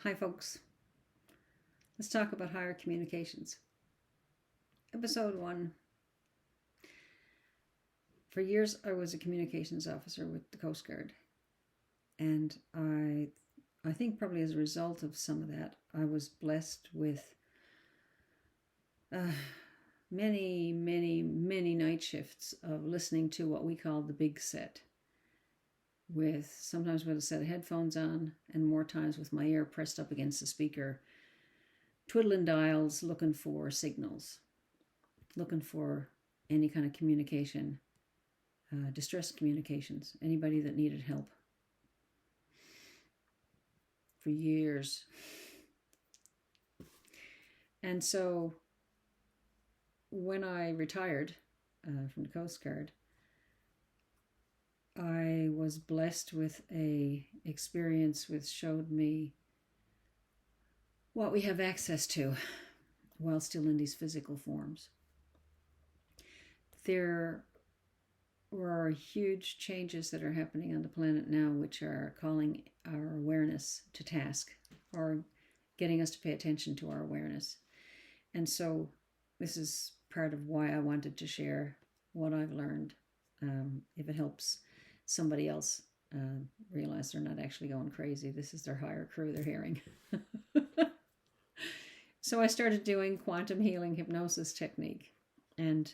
Hi, folks. Let's talk about higher communications. Episode 1. For years, I was a communications officer with the Coast Guard. And I think probably as a result of some of that, I was blessed with many night shifts of listening to what we call the big set, sometimes with a set of headphones on, and more times with my ear pressed up against the speaker, twiddling dials, looking for signals, looking for any kind of communication, distress communications, anybody that needed help. For years. And so when I retired from the Coast Guard, I was blessed with a experience which showed me what we have access to while still in these physical forms. There are huge changes that are happening on the planet now, which are calling our awareness to task, or getting us to pay attention to our awareness. And so this is part of why I wanted to share what I've learned, if it helps somebody else realize they're not actually going crazy. This is their higher crew they're hearing. So I started doing quantum healing hypnosis technique, and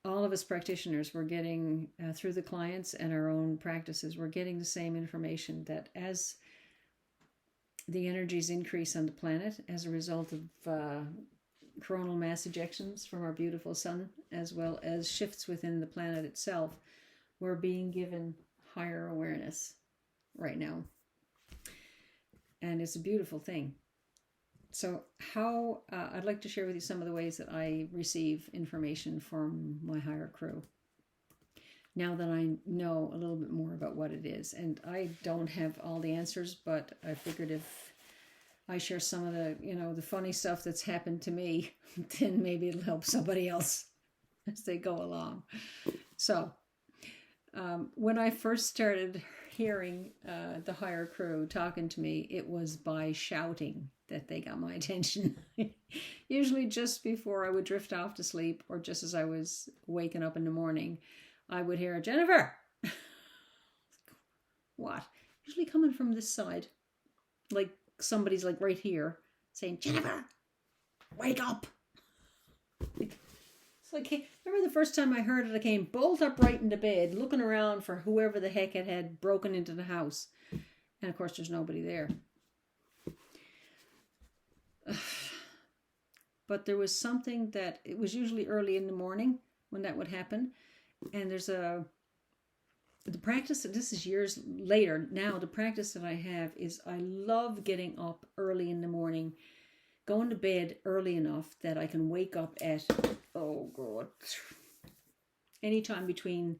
all of us practitioners were getting, through the clients and our own practices, we're getting the same information, that as the energies increase on the planet as a result of coronal mass ejections from our beautiful sun, as well as shifts within the planet itself, we're being given higher awareness right now. And it's a beautiful thing. So I'd like to share with you some of the ways that I receive information from my higher crew, now that I know a little bit more about what it is. And I don't have all the answers, but I figured if I share some of the funny stuff that's happened to me, then maybe it'll help somebody else as they go along. So when I first started hearing the higher crew talking to me, it was by shouting that they got my attention. Usually just before I would drift off to sleep, or just as I was waking up in the morning, I would hear, "Jennifer!" What? Usually coming from this side. Like somebody's like right here saying, "Jennifer, wake up!" It's like, hey, remember the first time I heard it, I came bolt upright into bed, looking around for whoever the heck had broken into the house. And of course, there's nobody there. But there was something that, it was usually early in the morning when that would happen. And there's the practice, this is years later now, the practice that I have is I love getting up early in the morning, going to bed early enough that I can wake up at, oh God, anytime between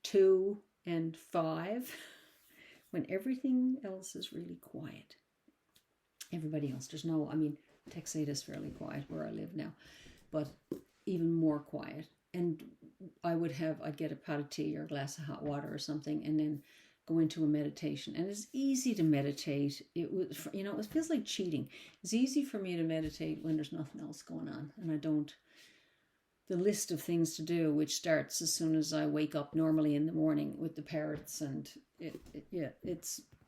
2 and 5, when everything else is really quiet. Everybody else, there's no, Texas is fairly quiet where I live now, but even more quiet. And I'd get a pot of tea or a glass of hot water or something, and then go into a meditation. And it's easy to meditate. It feels like cheating. It's easy for me to meditate when there's nothing else going on, and the list of things to do, which starts as soon as I wake up normally in the morning with the parrots, and it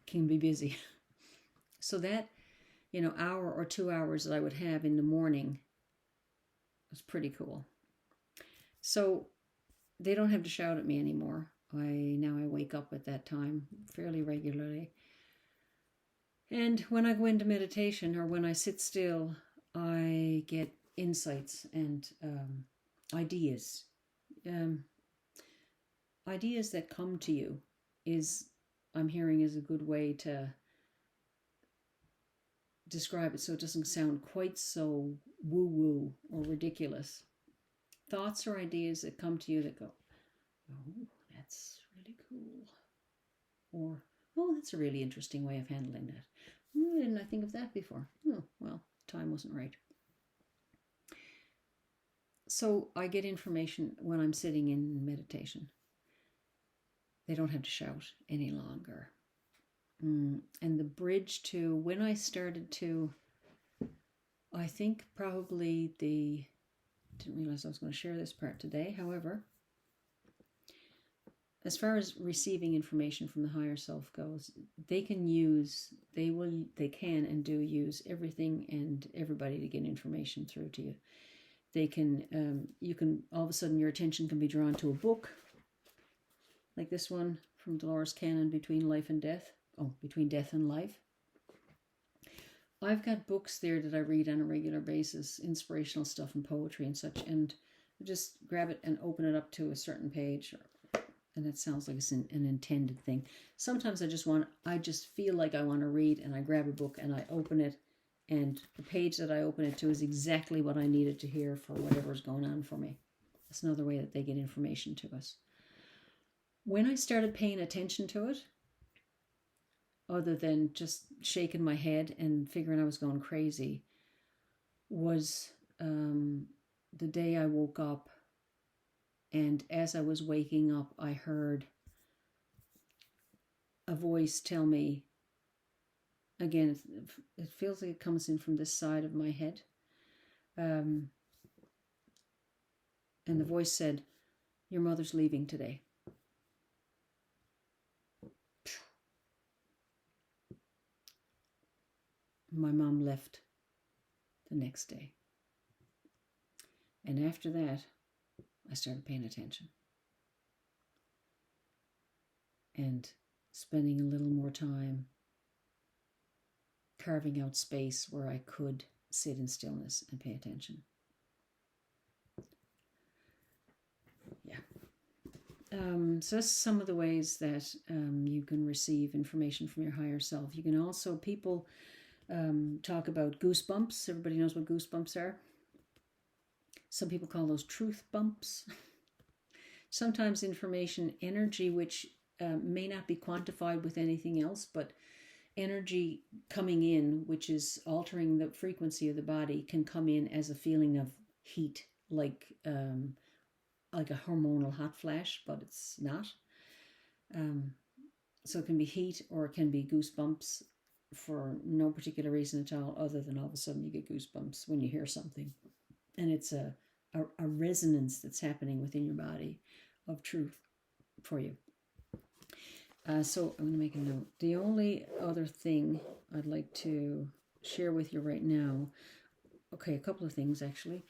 can be busy. So that, hour or 2 hours that I would have in the morning was pretty cool. So they don't have to shout at me anymore. I wake up at that time fairly regularly. And when I go into meditation, or when I sit still, I get insights and ideas. Ideas that come to you I'm hearing is a good way to describe it, so it doesn't sound quite so woo-woo or ridiculous. Thoughts or ideas that come to you that go, "Oh, that's really cool," or, "Oh, that's a really interesting way of handling that. Why didn't I think of that before? Oh, well, time wasn't right." So I get information when I'm sitting in meditation. They don't have to shout any longer. And the bridge to when I started to, I think probably didn't realize I was going to share this part today. However, as far as receiving information from the higher self goes, they can and do use everything and everybody to get information through to you. They can, you can, all of a sudden your attention can be drawn to a book like this one from Dolores Cannon, Between Life and Death. Oh, Between Death and Life. I've got books there that I read on a regular basis, inspirational stuff and poetry and such, and just grab it and open it up to a certain page, and it sounds like it's an intended thing. Sometimes I just feel like I want to read, and I grab a book and I open it, and the page that I open it to is exactly what I needed to hear for whatever's going on for me. That's another way that they get information to us. When I started paying attention to it, other than just shaking my head and figuring I was going crazy, was the day I woke up. And as I was waking up, I heard a voice tell me, again, it feels like it comes in from this side of my head. And the voice said, "Your mother's leaving today." My mom left the next day. And after that, I started paying attention and spending a little more time carving out space where I could sit in stillness and pay attention. Yeah. So that's some of the ways that you can receive information from your higher self. You can also, people talk about goosebumps. Everybody knows what goosebumps are. Some people call those truth bumps. Sometimes information, energy, which may not be quantified with anything else, but energy coming in, which is altering the frequency of the body, can come in as a feeling of heat, like a hormonal hot flash, but it's not. So it can be heat, or it can be goosebumps for no particular reason at all, other than all of a sudden you get goosebumps when you hear something. And it's a resonance that's happening within your body of truth for you. So I'm going to make a note. The only other thing I'd like to share with you right now, okay, a couple of things actually.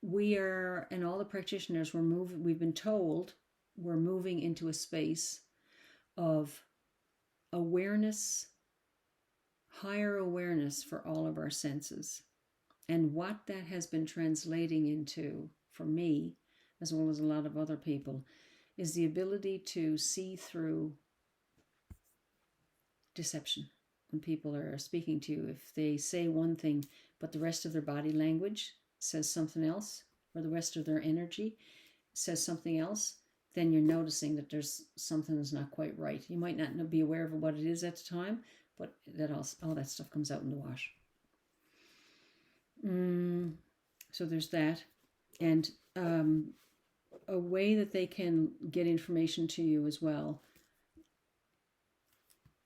We are, and all the practitioners, we've been told we're moving into a space of awareness, higher awareness for all of our senses. And what that has been translating into, for me, as well as a lot of other people, is the ability to see through deception. When people are speaking to you, if they say one thing, but the rest of their body language says something else, or the rest of their energy says something else, then you're noticing that there's something that's not quite right. You might not be aware of what it is at the time, but that all that stuff comes out in the wash. So there's that. And a way that they can get information to you as well,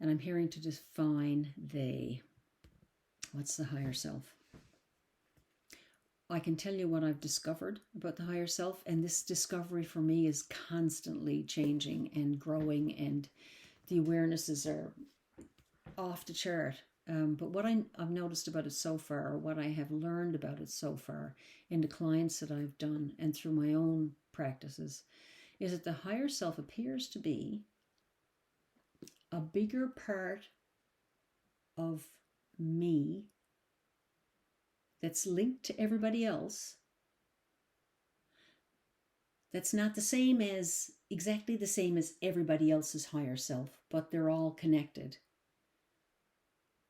and I'm hearing to define they. What's the higher self? I can tell you what I've discovered about the higher self, and this discovery for me is constantly changing and growing, and the awarenesses are off the chart. But what I've noticed about it so far, or what I have learned about it so far in the clients that I've done and through my own practices, is that the higher self appears to be a bigger part of me that's linked to everybody else, that's not exactly the same as everybody else's higher self, but they're all connected,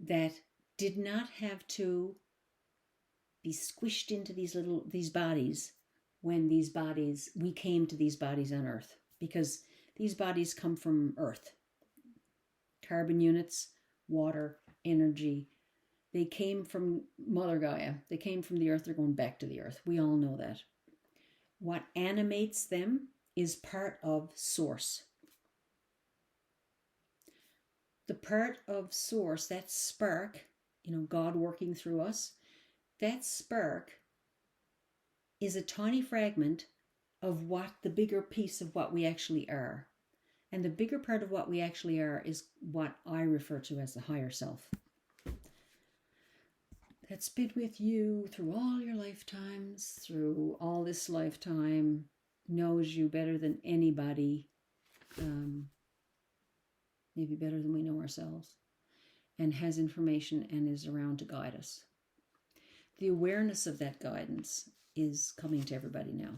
that did not have to be squished into these bodies when we came to these bodies on Earth, because these bodies come from Earth. Carbon units, water, energy. They came from Mother Gaia. They came from the Earth. They're going back to the Earth. We all know that. What animates them is part of Source. the part of source, that spark, God working through us, that spark is a tiny fragment of what the bigger piece of what we actually are. And the bigger part of what we actually are is what I refer to as the higher self. That's been with you through all your lifetimes, through all this lifetime, knows you better than anybody, maybe better than we know ourselves, and has information and is around to guide us. The awareness of that guidance is coming to everybody now.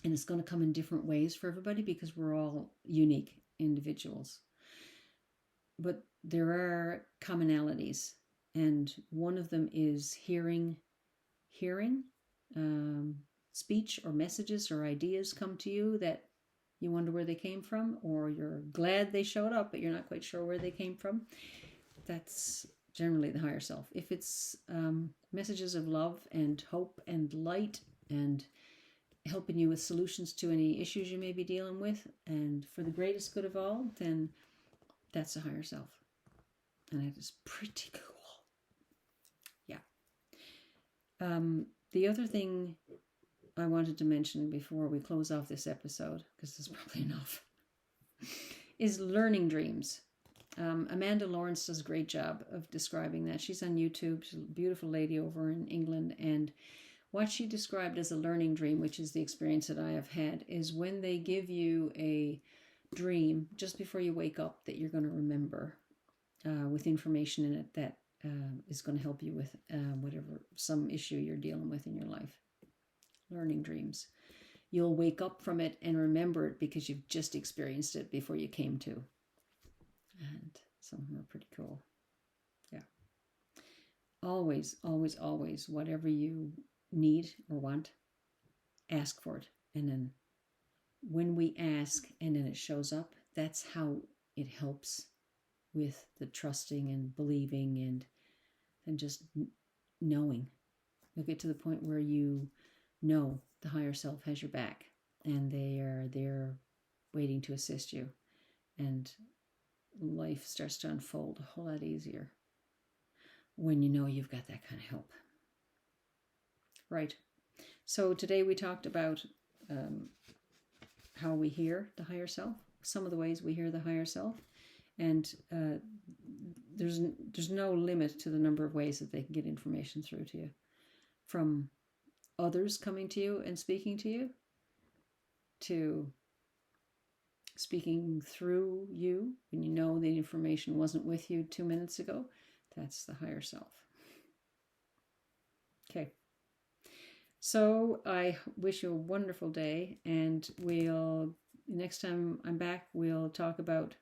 And it's going to come in different ways for everybody because we're all unique individuals. But there are commonalities. And one of them is hearing speech or messages or ideas come to you that you wonder where they came from, or you're glad they showed up, but you're not quite sure where they came from. That's generally the higher self. If it's messages of love and hope and light and helping you with solutions to any issues you may be dealing with and for the greatest good of all, then that's a higher self. And it is pretty cool. Yeah. The other thing I wanted to mention before we close off this episode, because there's probably enough, is learning dreams. Amanda Lawrence does a great job of describing that. She's on YouTube. She's a beautiful lady over in England, and what she described as a learning dream, which is the experience that I have had, is when they give you a dream just before you wake up that you're going to remember with information in it that is going to help you with some issue you're dealing with in your life. Learning dreams. You'll wake up from it and remember it because you've just experienced it before you came to. And some of them are pretty cool. Yeah. Always, always, always, whatever you need or want, ask for it. And then when we ask and then it shows up, that's how it helps with the trusting and believing and just knowing. You'll get to the point where you know the higher self has your back and they are there waiting to assist you, and life starts to unfold a whole lot easier when you know you've got that kind of help. Right. So today we talked about how we hear the higher self, some of the ways we hear the higher self, and there's no limit to the number of ways that they can get information through to you, from others coming to you and speaking to you, to speaking through you when you know the information wasn't with you 2 minutes ago. That's the higher self. Okay. So I wish you a wonderful day, and next time I'm back, we'll talk about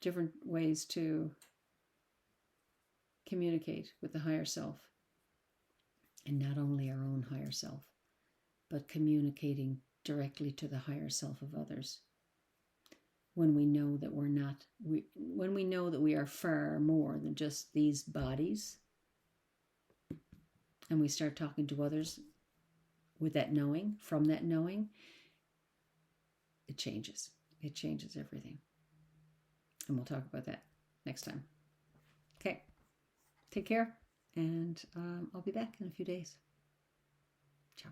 different ways to communicate with the higher self, and not only our own higher self, but communicating directly to the higher self of others. When we know that when we know that we are far more than just these bodies, and we start talking to others with that knowing, from that knowing, it changes. It changes everything. And we'll talk about that next time. Okay. Take care, and I'll be back in a few days. Ciao.